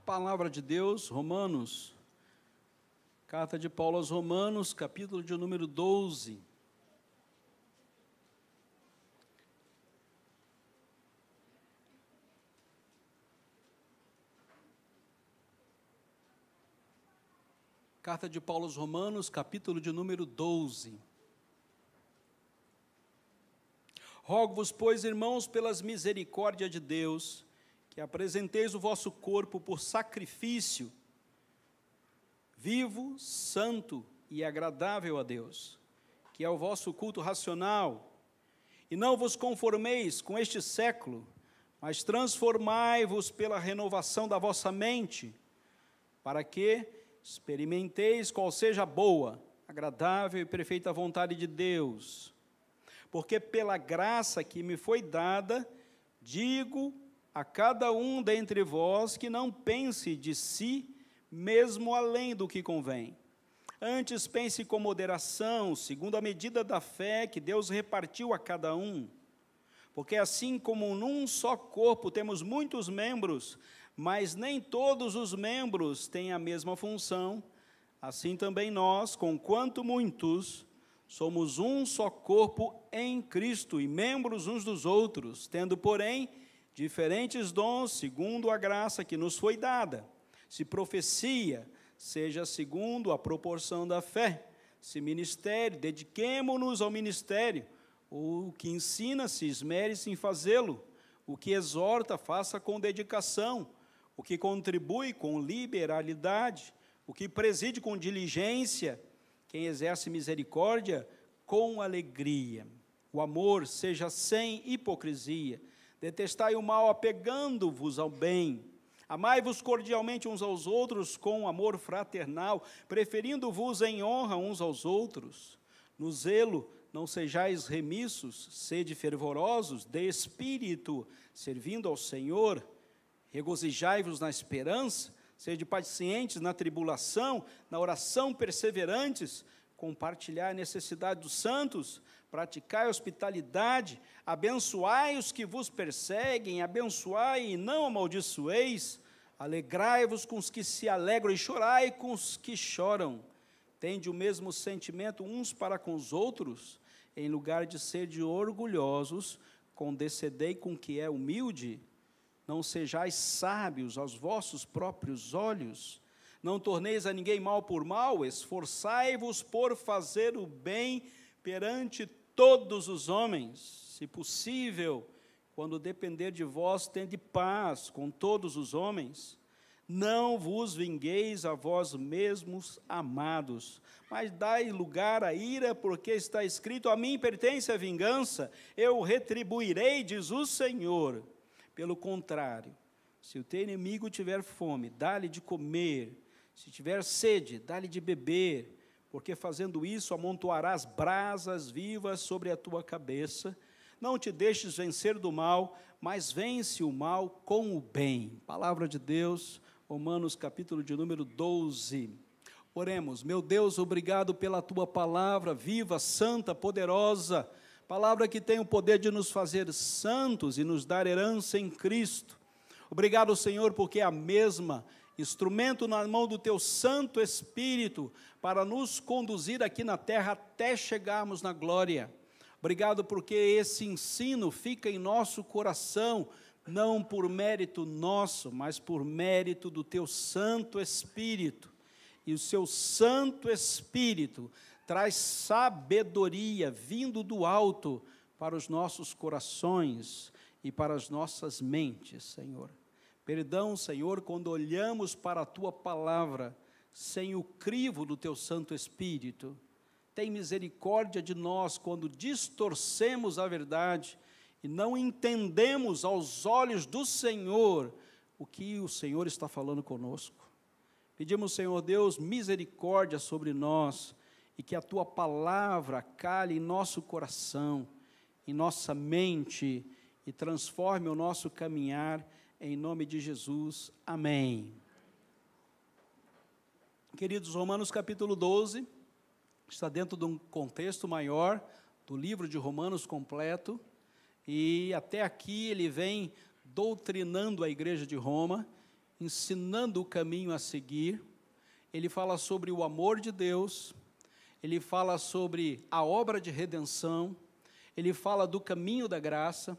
Palavra de Deus, Romanos, carta de Paulo aos Romanos, capítulo de número 12. Carta de Paulo aos Romanos, capítulo de número 12. Rogo-vos, pois, irmãos, pelas misericórdias de Deus, que apresenteis o vosso corpo por sacrifício vivo, santo e agradável a Deus, que é o vosso culto racional. E não vos conformeis com este século, mas transformai-vos pela renovação da vossa mente, para que experimenteis qual seja a boa, agradável e perfeita vontade de Deus. Porque pela graça que me foi dada, digo a cada um dentre vós que não pense de si mesmo além do que convém. Antes pense com moderação, segundo a medida da fé que Deus repartiu a cada um. Porque assim como num só corpo temos muitos membros, mas nem todos os membros têm a mesma função, assim também nós, conquanto muitos, somos um só corpo em Cristo e membros uns dos outros, tendo, porém, diferentes dons segundo a graça que nos foi dada. Se profecia, seja segundo a proporção da fé. Se ministério, dediquemo-nos ao ministério. O que ensina, se esmere-se em fazê-lo. O que exorta, faça com dedicação. O que contribui, com liberalidade. O que preside, com diligência. Quem exerce misericórdia, com alegria. O amor seja sem hipocrisia. Detestai o mal, apegando-vos ao bem. Amai-vos cordialmente uns aos outros com amor fraternal, preferindo-vos em honra uns aos outros. No zelo, não sejais remissos, sede fervorosos, de espírito, servindo ao Senhor. Regozijai-vos na esperança, sede pacientes na tribulação, na oração perseverantes, compartilhai a necessidade dos santos, praticai a hospitalidade, abençoai os que vos perseguem, abençoai e não amaldiçoeis, alegrai-vos com os que se alegram e chorai com os que choram. Tende o mesmo sentimento uns para com os outros, em lugar de serdes orgulhosos, condescendei com o que é humilde, não sejais sábios aos vossos próprios olhos, não torneis a ninguém mal por mal, esforçai-vos por fazer o bem perante todos os homens, se possível, quando depender de vós, tende paz com todos os homens. Não vos vingueis a vós mesmos, amados, mas dai lugar à ira, porque está escrito: a mim pertence a vingança, eu retribuirei, diz o Senhor. Pelo contrário, se o teu inimigo tiver fome, dá-lhe de comer, se tiver sede, dá-lhe de beber, porque fazendo isso amontoarás brasas vivas sobre a tua cabeça. Não te deixes vencer do mal, mas vence o mal com o bem. Palavra de Deus, Romanos capítulo de número 12. Oremos. Meu Deus, obrigado pela tua palavra viva, santa, poderosa, palavra que tem o poder de nos fazer santos e nos dar herança em Cristo. Obrigado, Senhor, porque é a mesma instrumento na mão do teu Santo Espírito para nos conduzir aqui na terra até chegarmos na glória. Obrigado porque esse ensino fica em nosso coração, não por mérito nosso, mas por mérito do teu Santo Espírito. E o seu Santo Espírito traz sabedoria vindo do alto para os nossos corações e para as nossas mentes, Senhor. Perdão, Senhor, quando olhamos para a Tua palavra, sem o crivo do Teu Santo Espírito. Tem misericórdia de nós quando distorcemos a verdade e não entendemos aos olhos do Senhor o que o Senhor está falando conosco. Pedimos, Senhor Deus, misericórdia sobre nós e que a Tua palavra cale em nosso coração, em nossa mente e transforme o nosso caminhar. Em nome de Jesus, amém. Queridos, Romanos capítulo 12, está dentro de um contexto maior do livro de Romanos completo, e até aqui ele vem doutrinando a igreja de Roma, ensinando o caminho a seguir, ele fala sobre o amor de Deus, ele fala sobre a obra de redenção, ele fala do caminho da graça,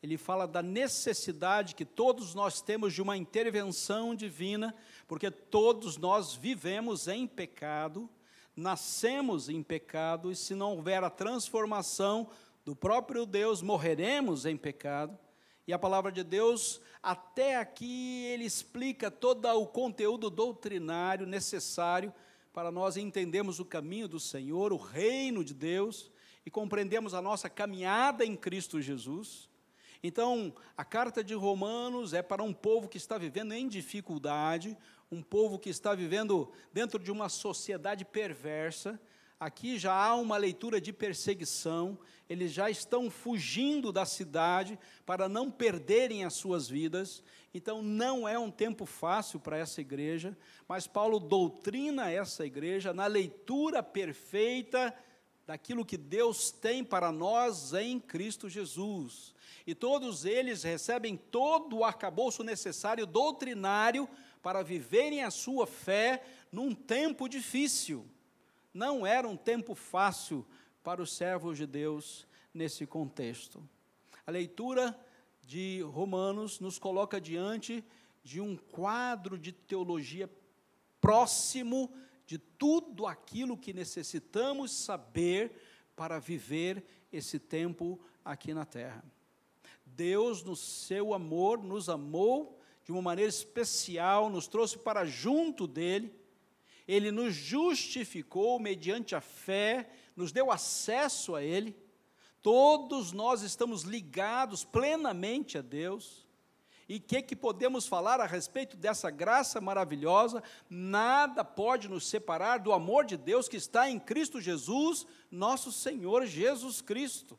ele fala da necessidade que todos nós temos de uma intervenção divina, porque todos nós vivemos em pecado, nascemos em pecado, e se não houver a transformação do próprio Deus, morreremos em pecado. E a palavra de Deus, até aqui, ele explica todo o conteúdo doutrinário necessário para nós entendermos o caminho do Senhor, o reino de Deus, e compreendemos a nossa caminhada em Cristo Jesus. Então, a carta de Romanos é para um povo que está vivendo em dificuldade, um povo que está vivendo dentro de uma sociedade perversa. Aqui já há uma leitura de perseguição, eles já estão fugindo da cidade para não perderem as suas vidas. Então, não é um tempo fácil para essa igreja, mas Paulo doutrina essa igreja na leitura perfeita daquilo que Deus tem para nós em Cristo Jesus. E todos eles recebem todo o arcabouço necessário doutrinário para viverem a sua fé num tempo difícil. Não era um tempo fácil para os servos de Deus nesse contexto. A leitura de Romanos nos coloca diante de um quadro de teologia próximo de tudo aquilo que necessitamos saber para viver esse tempo aqui na terra. Deus, no seu amor, nos amou de uma maneira especial, nos trouxe para junto dele, ele nos justificou mediante a fé, nos deu acesso a ele, todos nós estamos ligados plenamente a Deus. E o que podemos falar a respeito dessa graça maravilhosa? Nada pode nos separar do amor de Deus que está em Cristo Jesus, nosso Senhor Jesus Cristo.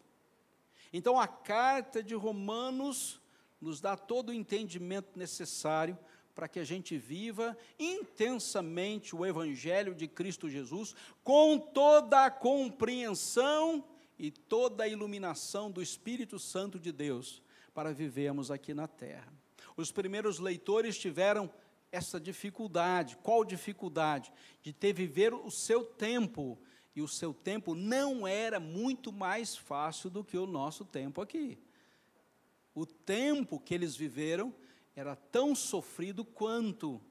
Então, a carta de Romanos nos dá todo o entendimento necessário para que a gente viva intensamente o Evangelho de Cristo Jesus, com toda a compreensão e toda a iluminação do Espírito Santo de Deus, para vivermos aqui na terra. Os primeiros leitores tiveram essa dificuldade. Qual dificuldade? De viver o seu tempo, e o seu tempo não era muito mais fácil do que o nosso tempo aqui. O tempo que eles viveram era tão sofrido quanto.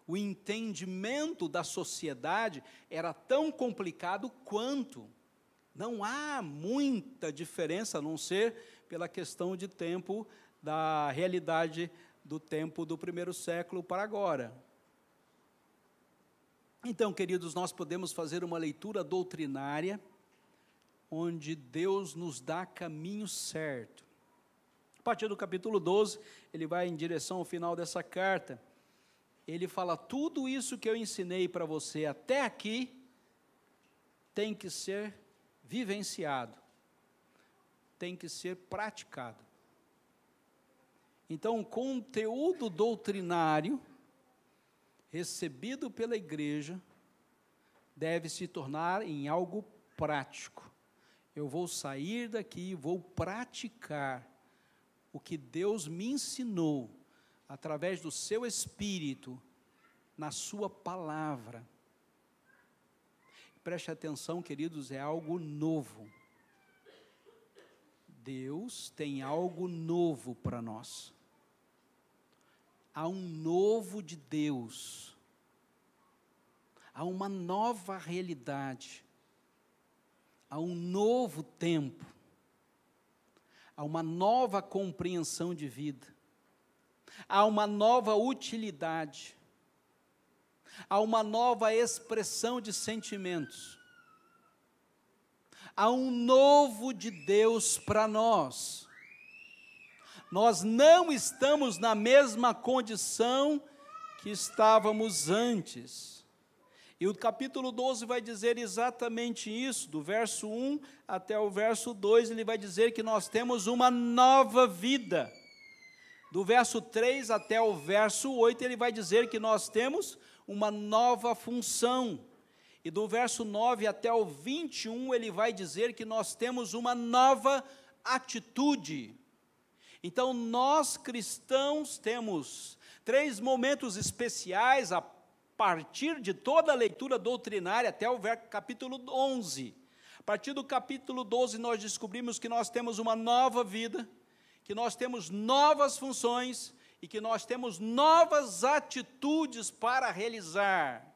O entendimento da sociedade era tão complicado quanto. Não há muita diferença, a não ser pela questão de tempo, da realidade do tempo do primeiro século para agora. Então, queridos, nós podemos fazer uma leitura doutrinária, onde Deus nos dá caminho certo. A partir do capítulo 12, ele vai em direção ao final dessa carta. Ele fala, tudo isso que eu ensinei para você até aqui, tem que ser vivenciado, tem que ser praticado. Então, o conteúdo doutrinário recebido pela igreja deve se tornar em algo prático. Eu vou sair daqui e vou praticar o que Deus me ensinou através do seu Espírito, na sua palavra. Preste atenção, queridos, é algo novo. Deus tem algo novo para nós. Há um novo de Deus. Há uma nova realidade. Há um novo tempo. Há uma nova compreensão de vida. Há uma nova utilidade. Há uma nova expressão de sentimentos. Há um novo de Deus para nós. Nós não estamos na mesma condição que estávamos antes. E o capítulo 12 vai dizer exatamente isso, do verso 1 até o verso 2, ele vai dizer que nós temos uma nova vida. Do verso 3 até o verso 8, ele vai dizer que nós temos uma nova função. E do verso 9 até o 21, ele vai dizer que nós temos uma nova atitude. Então, nós cristãos temos 3 momentos especiais a partir de toda a leitura doutrinária até o capítulo 11. A partir do capítulo 12, nós descobrimos que nós temos uma nova vida, que nós temos novas funções e que nós temos novas atitudes para realizar.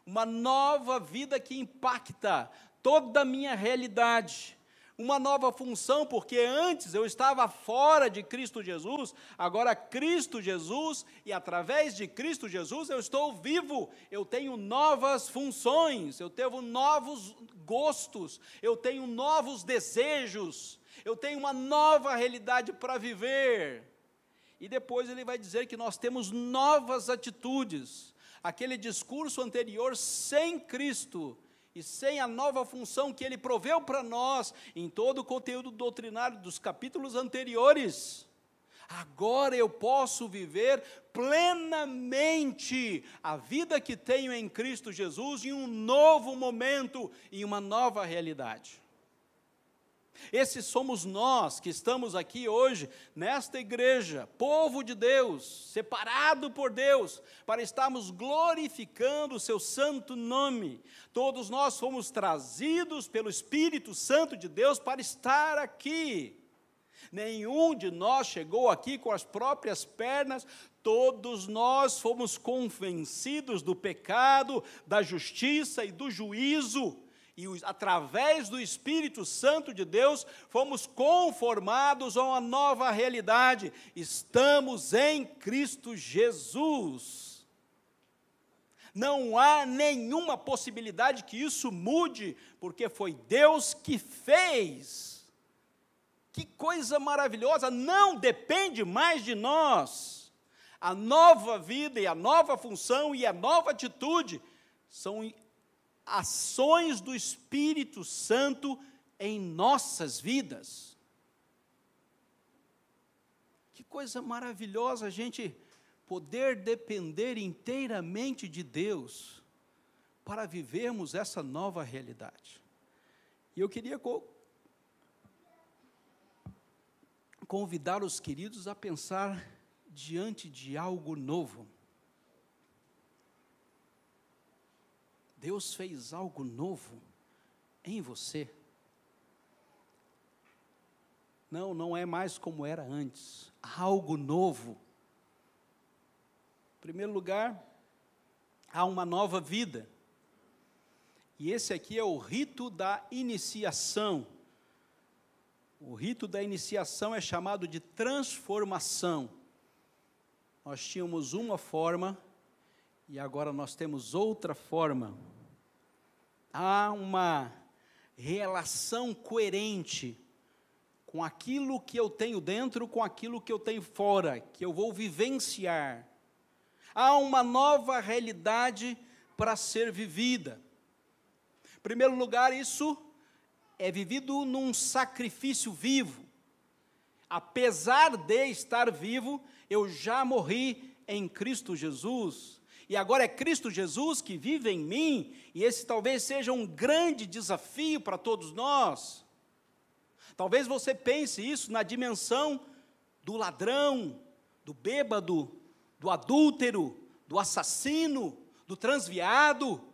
Uma nova vida que impacta toda a minha realidade. Uma nova função, porque antes eu estava fora de Cristo Jesus, agora Cristo Jesus, e através de Cristo Jesus eu estou vivo, eu tenho novas funções, eu tenho novos gostos, eu tenho novos desejos, eu tenho uma nova realidade para viver. E depois ele vai dizer que nós temos novas atitudes. Aquele discurso anterior sem Cristo, e sem a nova função que Ele proveu para nós, em todo o conteúdo doutrinário dos capítulos anteriores, agora eu posso viver plenamente a vida que tenho em Cristo Jesus, em um novo momento, em uma nova realidade. Esses somos nós que estamos aqui hoje, nesta igreja, povo de Deus, separado por Deus, para estarmos glorificando o seu santo nome. Todos nós fomos trazidos pelo Espírito Santo de Deus para estar aqui. Nenhum de nós chegou aqui com as próprias pernas, todos nós fomos convencidos do pecado, da justiça e do juízo. E através do Espírito Santo de Deus, fomos conformados a uma nova realidade. Estamos em Cristo Jesus. Não há nenhuma possibilidade que isso mude, porque foi Deus que fez. Que coisa maravilhosa, não depende mais de nós. A nova vida e a nova função e a nova atitude são ações do Espírito Santo em nossas vidas. Que coisa maravilhosa a gente poder depender inteiramente de Deus para vivermos essa nova realidade. E eu queria convidar os queridos a pensar diante de algo novo. Deus fez algo novo em você. Não é mais como era antes. Há algo novo. Em primeiro lugar, há uma nova vida. E esse aqui é o rito da iniciação. O rito da iniciação é chamado de transformação. Nós tínhamos uma forma e agora nós temos outra forma. Há uma relação coerente com aquilo que eu tenho dentro, com aquilo que eu tenho fora, que eu vou vivenciar. Há uma nova realidade para ser vivida. Em primeiro lugar, isso é vivido num sacrifício vivo. Apesar de estar vivo, eu já morri em Cristo Jesus. E agora é Cristo Jesus que vive em mim, e esse talvez seja um grande desafio para todos nós. Talvez você pense isso na dimensão do ladrão, do bêbado, do adúltero, do assassino, do transviado.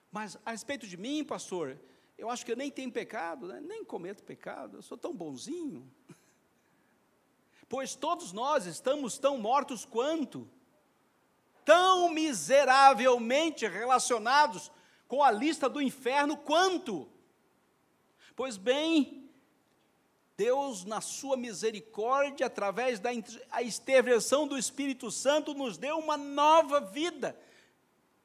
Mas a respeito de mim, pastor, eu acho que eu nem tenho pecado, né? Nem cometo pecado, eu sou tão bonzinho. Pois todos nós estamos tão mortos quanto, tão miseravelmente relacionados com a lista do inferno quanto. Pois bem, Deus, na sua misericórdia, através da intervenção do Espírito Santo, nos deu uma nova vida.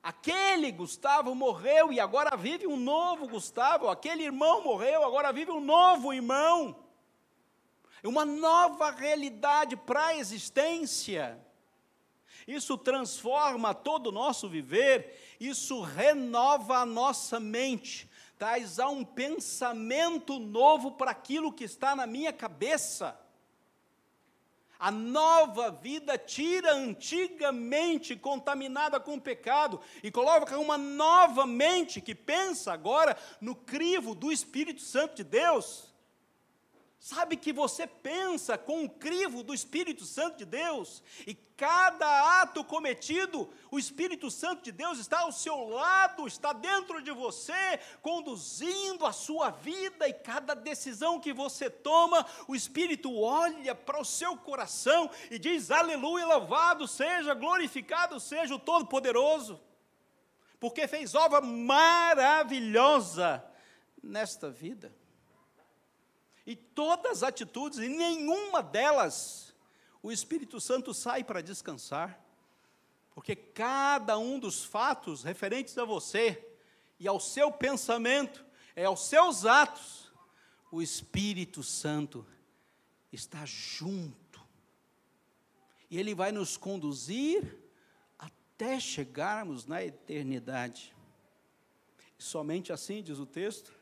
Aquele Gustavo morreu e agora vive um novo Gustavo. Aquele irmão morreu, agora vive um novo irmão. Uma nova realidade para a existência. Isso transforma todo o nosso viver, isso renova a nossa mente, traz a um pensamento novo para aquilo que está na minha cabeça. A nova vida tira a antiga mente contaminada com o pecado e coloca uma nova mente que pensa agora no crivo do Espírito Santo de Deus. Sabe que você pensa com o crivo do Espírito Santo de Deus, e cada ato cometido, o Espírito Santo de Deus está ao seu lado, está dentro de você, conduzindo a sua vida, e cada decisão que você toma, o Espírito olha para o seu coração e diz: aleluia, louvado seja, glorificado seja o Todo-Poderoso, porque fez obra maravilhosa nesta vida. E todas as atitudes, e nenhuma delas, o Espírito Santo sai para descansar, porque cada um dos fatos referentes a você, e ao seu pensamento, aos seus atos, o Espírito Santo está junto, e Ele vai nos conduzir até chegarmos na eternidade. E somente assim, diz o texto,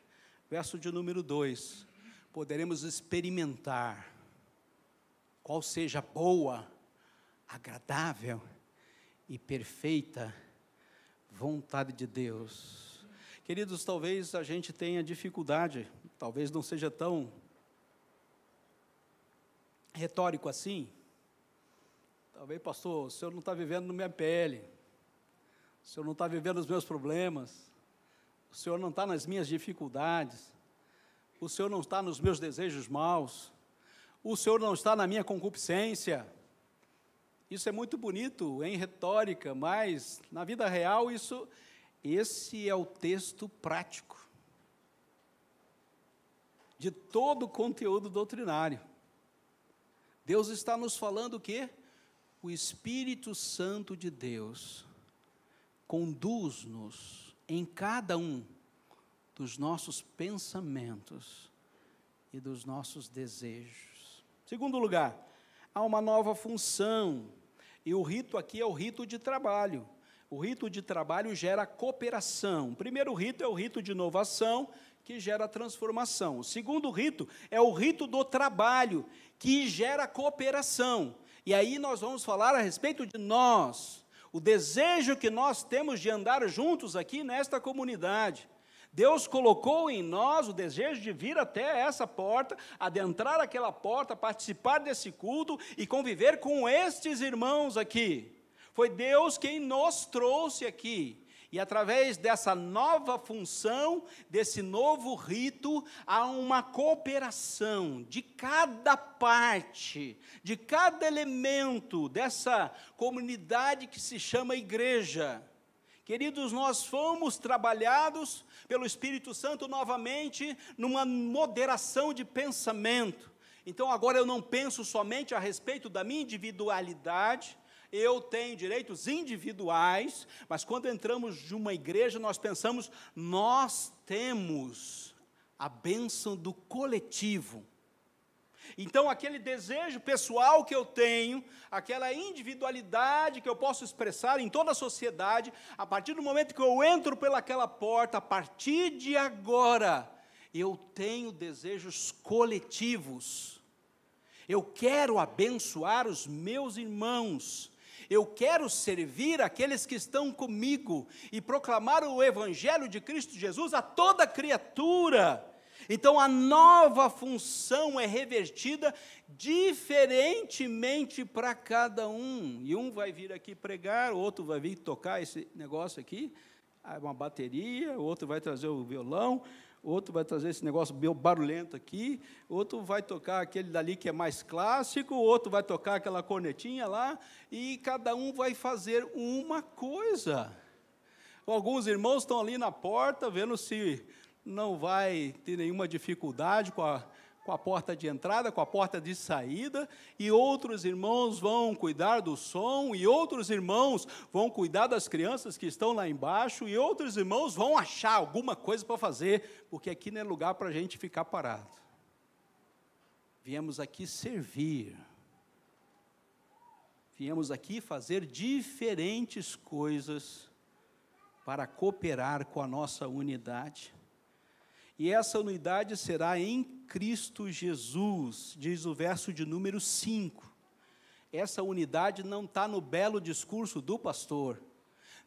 verso de número 2, poderemos experimentar qual seja a boa, agradável e perfeita vontade de Deus. Queridos, talvez a gente tenha dificuldade, talvez não seja tão retórico assim. Talvez, pastor, o senhor não está vivendo na minha pele, o senhor não está vivendo os meus problemas, o senhor não está nas minhas dificuldades, o Senhor não está nos meus desejos maus, o Senhor não está na minha concupiscência. Isso é muito bonito em retórica, mas na vida real esse é o texto prático de todo o conteúdo doutrinário. Deus está nos falando o quê? O Espírito Santo de Deus conduz-nos em cada um dos nossos pensamentos e dos nossos desejos. Segundo lugar, há uma nova função, e o rito aqui é o rito de trabalho. O rito de trabalho gera cooperação. O primeiro rito é o rito de inovação, que gera transformação. O segundo rito é o rito do trabalho, que gera cooperação. E aí nós vamos falar a respeito de nós, o desejo que nós temos de andar juntos aqui nesta comunidade. Deus colocou em nós o desejo de vir até essa porta, adentrar aquela porta, participar desse culto e conviver com estes irmãos aqui. Foi Deus quem nos trouxe aqui. E através dessa nova função, desse novo rito, há uma cooperação de cada parte, de cada elemento dessa comunidade que se chama igreja. Queridos, nós fomos trabalhados pelo Espírito Santo novamente numa moderação de pensamento. Então agora eu não penso somente a respeito da minha individualidade, eu tenho direitos individuais, mas quando entramos de uma igreja nós pensamos, nós temos a bênção do coletivo. Então, aquele desejo pessoal que eu tenho, aquela individualidade que eu posso expressar em toda a sociedade, a partir do momento que eu entro pelaquela porta, a partir de agora, eu tenho desejos coletivos. Eu quero abençoar os meus irmãos, eu quero servir aqueles que estão comigo e proclamar o Evangelho de Cristo Jesus a toda criatura. Então, a nova função é revertida diferentemente para cada um. E um vai vir aqui pregar, o outro vai vir tocar esse negócio aqui, uma bateria, o outro vai trazer o violão, o outro vai trazer esse negócio barulhento aqui, o outro vai tocar aquele dali que é mais clássico, o outro vai tocar aquela cornetinha lá, e cada um vai fazer uma coisa. Alguns irmãos estão ali na porta, vendo se não vai ter nenhuma dificuldade com a porta de entrada, com a porta de saída, e outros irmãos vão cuidar do som, e outros irmãos vão cuidar das crianças que estão lá embaixo, e outros irmãos vão achar alguma coisa para fazer, porque aqui não é lugar para a gente ficar parado. Viemos aqui servir, viemos aqui fazer diferentes coisas para cooperar com a nossa unidade. E essa unidade será em Cristo Jesus, diz o verso de número 5. Essa unidade não está no belo discurso do pastor,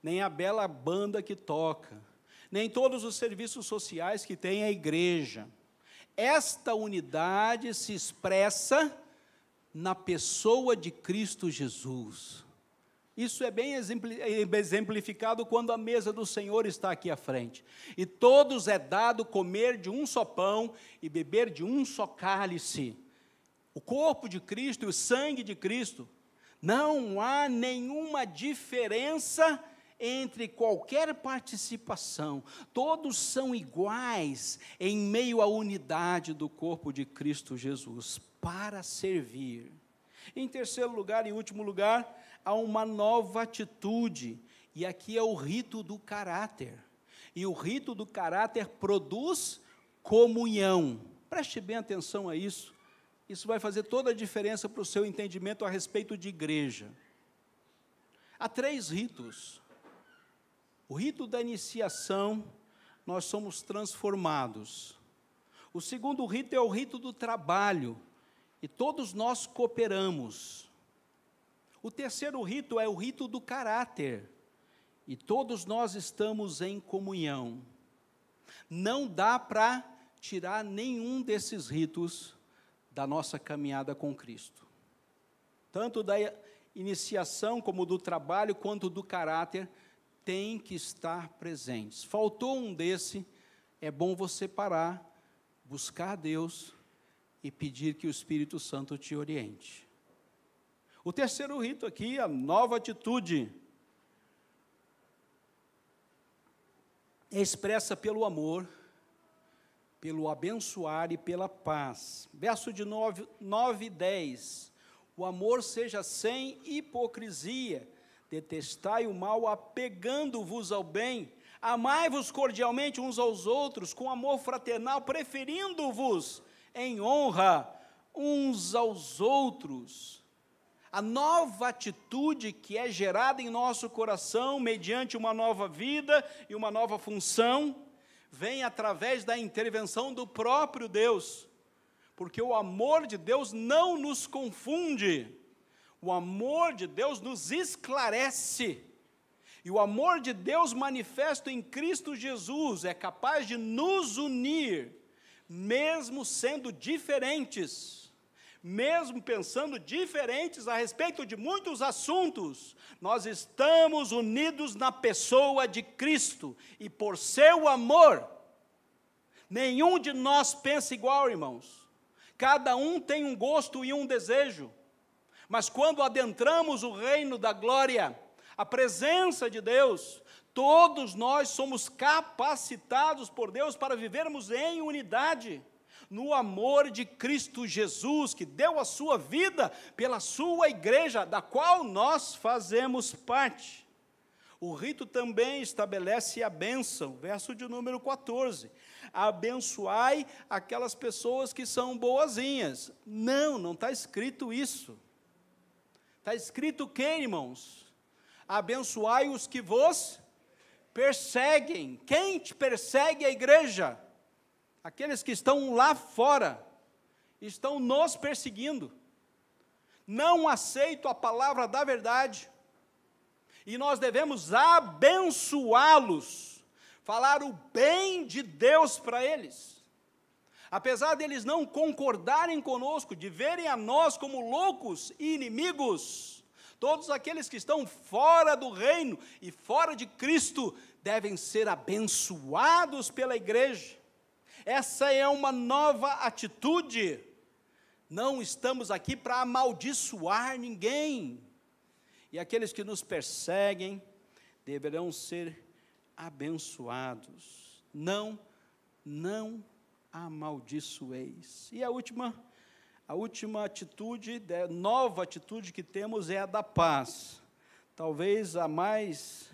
nem a bela banda que toca, nem todos os serviços sociais que tem a igreja. esta unidade se expressa na pessoa de Cristo Jesus. Isso é bem exemplificado quando a mesa do Senhor está aqui à frente. E todos é dado comer de um só pão e beber de um só cálice. O corpo de Cristo e o sangue de Cristo. Não há nenhuma diferença entre qualquer participação. Todos são iguais em meio à unidade do corpo de Cristo Jesus, para servir. Em terceiro lugar e último lugar, há uma nova atitude, e aqui é o rito do caráter. E o rito do caráter produz comunhão. Preste bem atenção a isso. Isso vai fazer toda a diferença para o seu entendimento a respeito de igreja. Há 3 ritos. O rito da iniciação, nós somos transformados. O segundo rito é o rito do trabalho, e todos nós cooperamos. O terceiro rito é o rito do caráter, e todos nós estamos em comunhão. Não dá para tirar nenhum desses ritos da nossa caminhada com Cristo. Tanto da iniciação, como do trabalho, quanto do caráter, tem que estar presentes. Faltou um desse, é bom você parar, buscar a Deus e pedir que o Espírito Santo te oriente. O terceiro rito aqui, a nova atitude, é expressa pelo amor, pelo abençoar e pela paz. Verso de 9 e 10. O amor seja sem hipocrisia, detestai o mal, apegando-vos ao bem, amai-vos cordialmente uns aos outros, com amor fraternal, preferindo-vos em honra uns aos outros. A nova atitude que é gerada em nosso coração, mediante uma nova vida e uma nova função, vem através da intervenção do próprio Deus, porque o amor de Deus não nos confunde, o amor de Deus nos esclarece, e o amor de Deus manifesto em Cristo Jesus é capaz de nos unir, mesmo sendo diferentes, mesmo pensando diferentes a respeito de muitos assuntos, nós estamos unidos na pessoa de Cristo, e por seu amor, nenhum de nós pensa igual, irmãos, cada um tem um gosto e um desejo, mas quando adentramos o reino da glória, a presença de Deus, todos nós somos capacitados por Deus para vivermos em unidade, no amor de Cristo Jesus, que deu a sua vida pela sua igreja, da qual nós fazemos parte. O rito também estabelece a bênção, verso de número 14, abençoai aquelas pessoas que são boazinhas. Não está escrito isso. Está escrito o quê, irmãos? Abençoai os que vos perseguem. Quem te persegue é a igreja? Aqueles que estão lá fora, estão nos perseguindo, não aceitam a palavra da verdade, e nós devemos abençoá-los, falar o bem de Deus para eles, apesar deles não concordarem conosco, de verem a nós como loucos e inimigos, todos aqueles que estão fora do reino e fora de Cristo, devem ser abençoados pela igreja. Essa é uma nova atitude. Não estamos aqui para amaldiçoar ninguém. E aqueles que nos perseguem deverão ser abençoados. Não amaldiçoeis. E a última atitude, nova atitude que temos é a da paz. Talvez a mais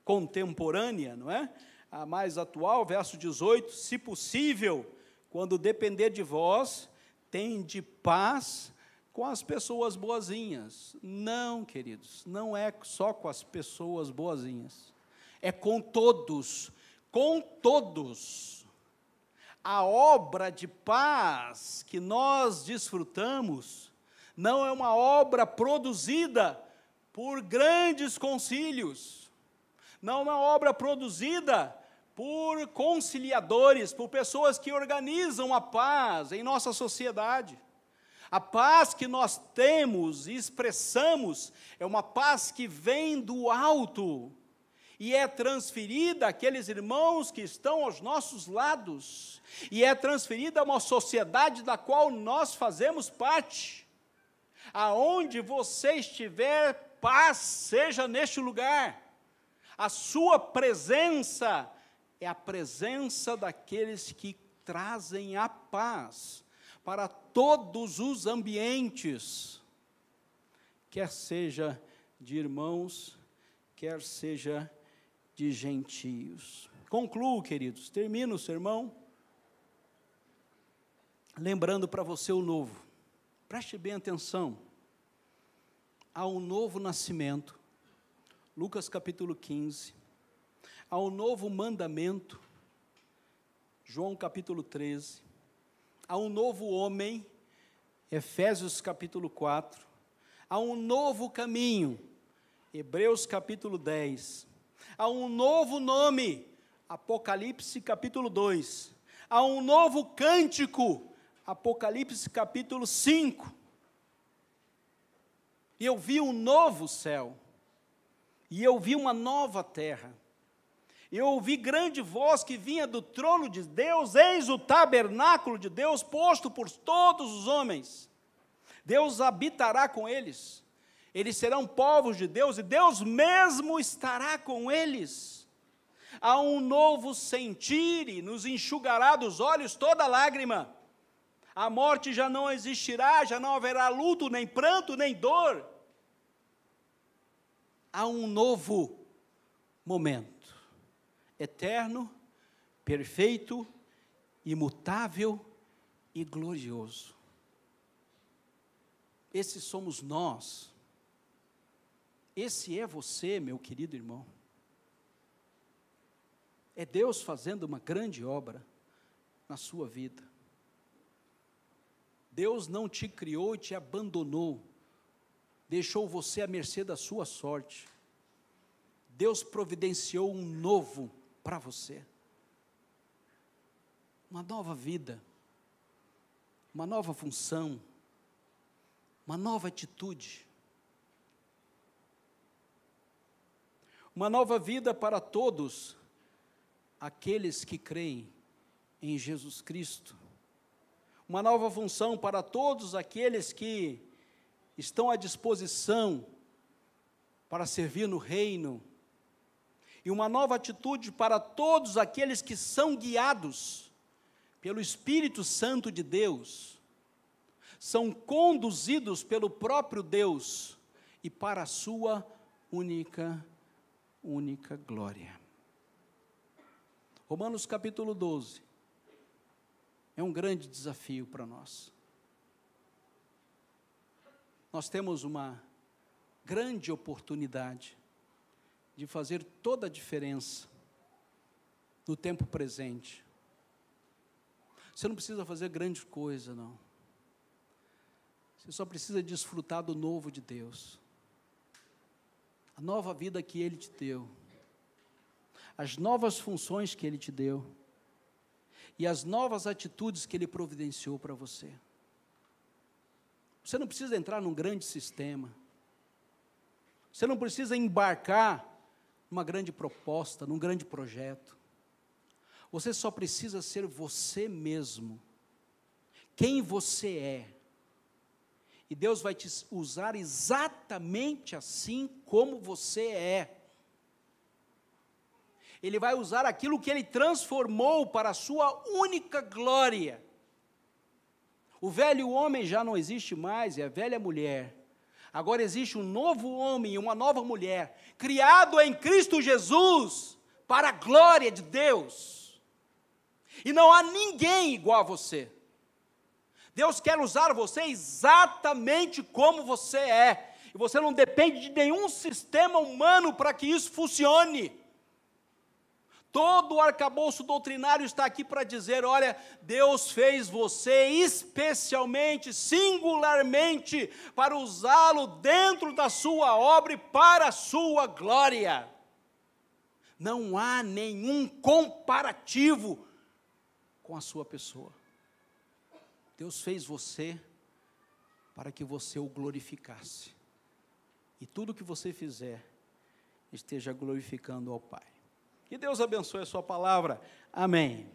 contemporânea, não é? A mais atual, verso 18, se possível, quando depender de vós, tende paz com as pessoas boazinhas. Não, queridos, não é só com as pessoas boazinhas, é com todos, A obra de paz que nós desfrutamos, não é uma obra produzida por grandes concílios, não é uma obra produzida por conciliadores, por pessoas que organizam a paz em nossa sociedade. A paz que nós temos e expressamos é uma paz que vem do alto e é transferida àqueles irmãos que estão aos nossos lados, e é transferida a uma sociedade da qual nós fazemos parte. Aonde você estiver, paz seja neste lugar. A sua presença é a presença daqueles que trazem a paz para todos os ambientes, quer seja de irmãos, quer seja de gentios. Concluo, queridos, termino o sermão lembrando para você o novo. Preste bem atenção. Há um novo nascimento, Lucas capítulo 15. Há um novo mandamento, João capítulo 13. Há um novo homem, Efésios capítulo 4. Há um novo caminho, Hebreus capítulo 10. Há um novo nome, Apocalipse capítulo 2. Há um novo cântico, Apocalipse capítulo 5. E eu vi um novo céu, e eu vi uma nova terra. Eu ouvi grande voz que vinha do trono de Deus, eis o tabernáculo de Deus posto por todos os homens. Deus habitará com eles, eles serão povos de Deus, e Deus mesmo estará com eles. Há um novo sentir, e nos enxugará dos olhos toda lágrima. A morte já não existirá, já não haverá luto, nem pranto, nem dor. Há um novo momento, eterno, perfeito, imutável e glorioso. Esse somos nós. Esse é você, meu querido irmão. É Deus fazendo uma grande obra na sua vida. Deus não te criou e te abandonou, deixou você à mercê da sua sorte. Deus providenciou um novo para você, uma nova vida, uma nova função, uma nova atitude, uma nova vida para todos aqueles que creem em Jesus Cristo, uma nova função para todos aqueles que estão à disposição para servir no reino, e uma nova atitude para todos aqueles que são guiados pelo Espírito Santo de Deus, são conduzidos pelo próprio Deus e para a sua única glória. Romanos capítulo 12 é um grande desafio para nós. Nós temos uma grande oportunidade de fazer toda a diferença no tempo presente. Você não precisa fazer grande coisa, não. Você só precisa desfrutar do novo de Deus. A nova vida que Ele te deu. As novas funções que Ele te deu. E as novas atitudes que Ele providenciou para você. Você não precisa entrar num grande sistema. Você não precisa embarcar numa grande proposta, num grande projeto. Você só precisa ser você mesmo. Quem você é. E Deus vai te usar exatamente assim como você é. Ele vai usar aquilo que Ele transformou para a sua única glória. O velho homem já não existe mais, e a velha mulher. Agora existe um novo homem e uma nova mulher, criado em Cristo Jesus, para a glória de Deus. E não há ninguém igual a você. Deus quer usar você exatamente como você é. E você não depende de nenhum sistema humano para que isso funcione. Todo o arcabouço doutrinário está aqui para dizer, olha, Deus fez você especialmente, singularmente, para usá-lo dentro da sua obra e para a sua glória. Não há nenhum comparativo com a sua pessoa. Deus fez você para que você o glorificasse. E tudo que você fizer, esteja glorificando ao Pai. Que Deus abençoe a sua palavra. Amém.